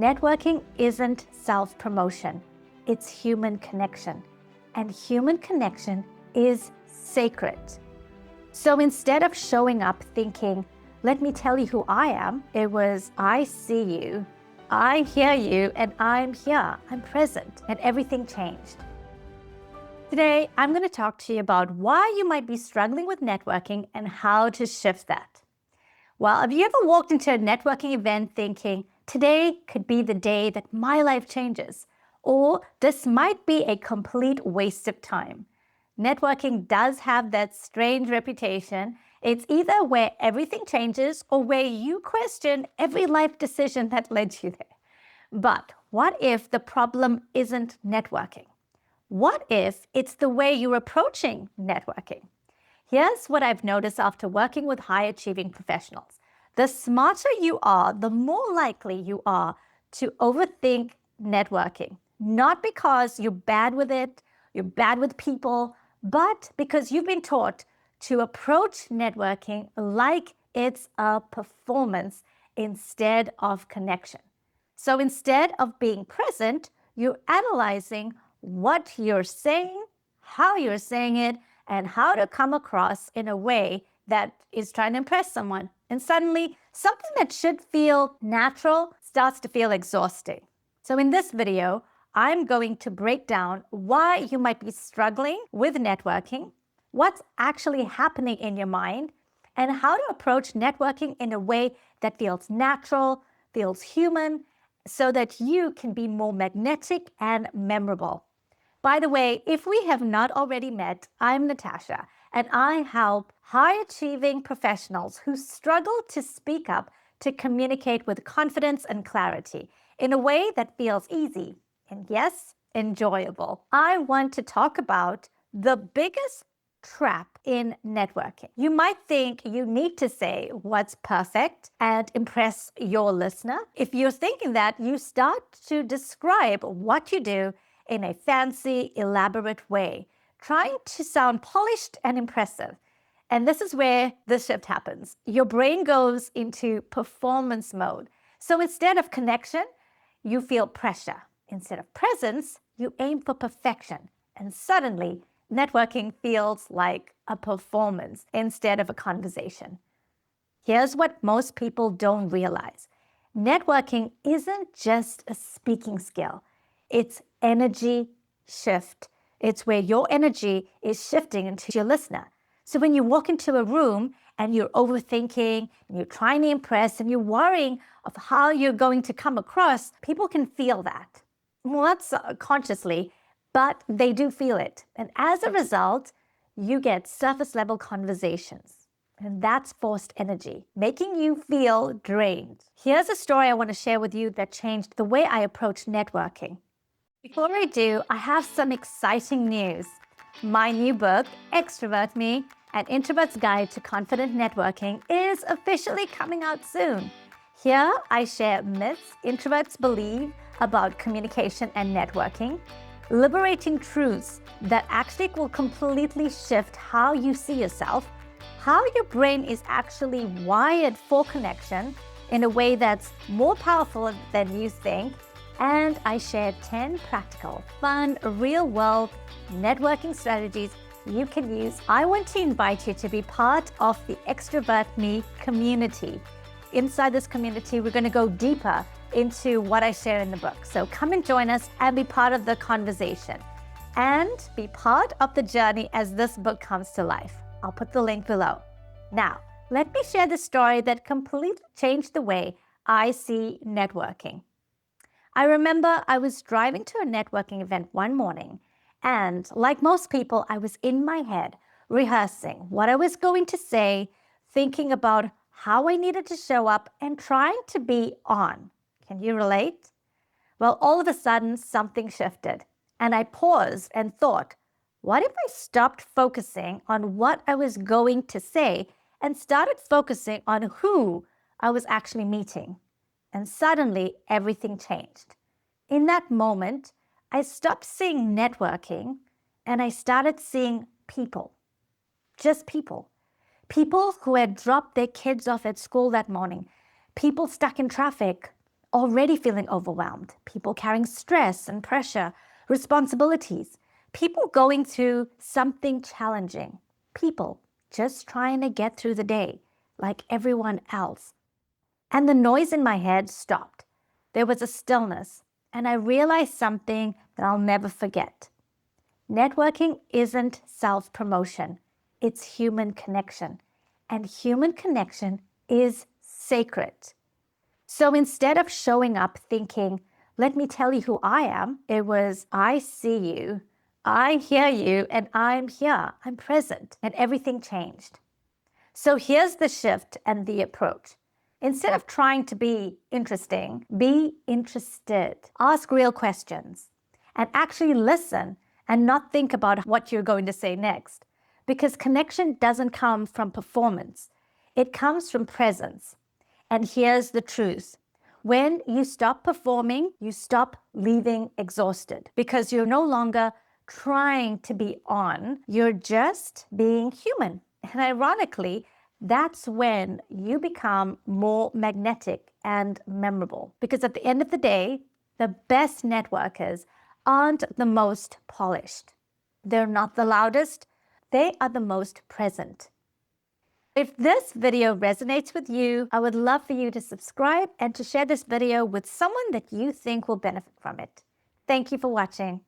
Networking isn't self-promotion, it's human connection. And human connection is sacred. So instead of showing up thinking, let me tell you who I am, it was, I see you, I hear you, and I'm here, I'm present, and everything changed. Today, I'm going to talk to you about why you might be struggling with networking and how to shift that. Well, have you ever walked into a networking event thinking, today could be the day that my life changes, or this might be a complete waste of time? Networking does have that strange reputation. It's either where everything changes or where you question every life decision that led you there. But what if the problem isn't networking? What if it's the way you're approaching networking? Here's what I've noticed after working with high-achieving professionals. The smarter you are, the more likely you are to overthink networking. Not because you're bad with it, you're bad with people, but because you've been taught to approach networking like it's a performance instead of connection. So instead of being present, you're analyzing what you're saying, how you're saying it, and how to come across in a way that is trying to impress someone. And suddenly, something that should feel natural starts to feel exhausting. So in this video, I'm going to break down why you might be struggling with networking, what's actually happening in your mind, and how to approach networking in a way that feels natural, feels human, so that you can be more magnetic and memorable. By the way, if we have not already met, I'm Natasha, and I help high-achieving professionals who struggle to speak up to communicate with confidence and clarity in a way that feels easy and, yes, enjoyable. I want to talk about the biggest trap in networking. You might think you need to say what's perfect and impress your listener. If you're thinking that, you start to describe what you do in a fancy, elaborate way, trying to sound polished and impressive. And this is where the shift happens. Your brain goes into performance mode. So instead of connection, you feel pressure. Instead of presence, you aim for perfection. And suddenly, networking feels like a performance instead of a conversation. Here's what most people don't realize. Networking isn't just a speaking skill. It's energy shift. It's where your energy is shifting into your listener. So when you walk into a room and you're overthinking and you're trying to impress and you're worrying of how you're going to come across, people can feel that. Well, not consciously, but they do feel it. And as a result, you get surface level conversations. And that's forced energy, making you feel drained. Here's a story I want to share with you that changed the way I approach networking. Before I do, I have some exciting news. My new book, Extrovert Me, An Introvert's Guide to Confident Networking, is officially coming out soon. Here, I share myths introverts believe about communication and networking, liberating truths that actually will completely shift how you see yourself, how your brain is actually wired for connection in a way that's more powerful than you think, and I share 10 practical, fun, real-world networking strategies you can use. I want to invite you to be part of the Extrovert Me community. Inside this community, we're going to go deeper into what I share in the book. So come and join us and be part of the conversation and be part of the journey as this book comes to life. I'll put the link below. Now, let me share the story that completely changed the way I see networking. I remember I was driving to a networking event one morning, and like most people, I was in my head rehearsing what I was going to say, thinking about how I needed to show up and trying to be on. Can you relate? Well, all of a sudden, something shifted, and I paused and thought, what if I stopped focusing on what I was going to say and started focusing on who I was actually meeting? And suddenly, everything changed. In that moment, I stopped seeing networking and I started seeing people. Just people. People who had dropped their kids off at school that morning. People stuck in traffic. already feeling overwhelmed, people carrying stress and pressure, responsibilities, people going through something challenging, people just trying to get through the day like everyone else. And the noise in my head stopped. There was a stillness, and I realized something that I'll never forget. Networking isn't self-promotion, it's human connection. And human connection is sacred. So instead of showing up thinking, let me tell you who I am, it was, I see you, I hear you, and I'm here, I'm present, and everything changed. So here's the shift and the approach. Instead of trying to be interesting, be interested. Ask real questions and actually listen and not think about what you're going to say next. Because connection doesn't come from performance. It comes from presence. And here's the truth. When you stop performing, you stop leaving exhausted because you're no longer trying to be on, you're just being human. And ironically, that's when you become more magnetic and memorable. Because at the end of the day, the best networkers aren't the most polished. They're not the loudest. They are the most present. If this video resonates with you, I would love for you to subscribe and to share this video with someone that you think will benefit from it. Thank you for watching.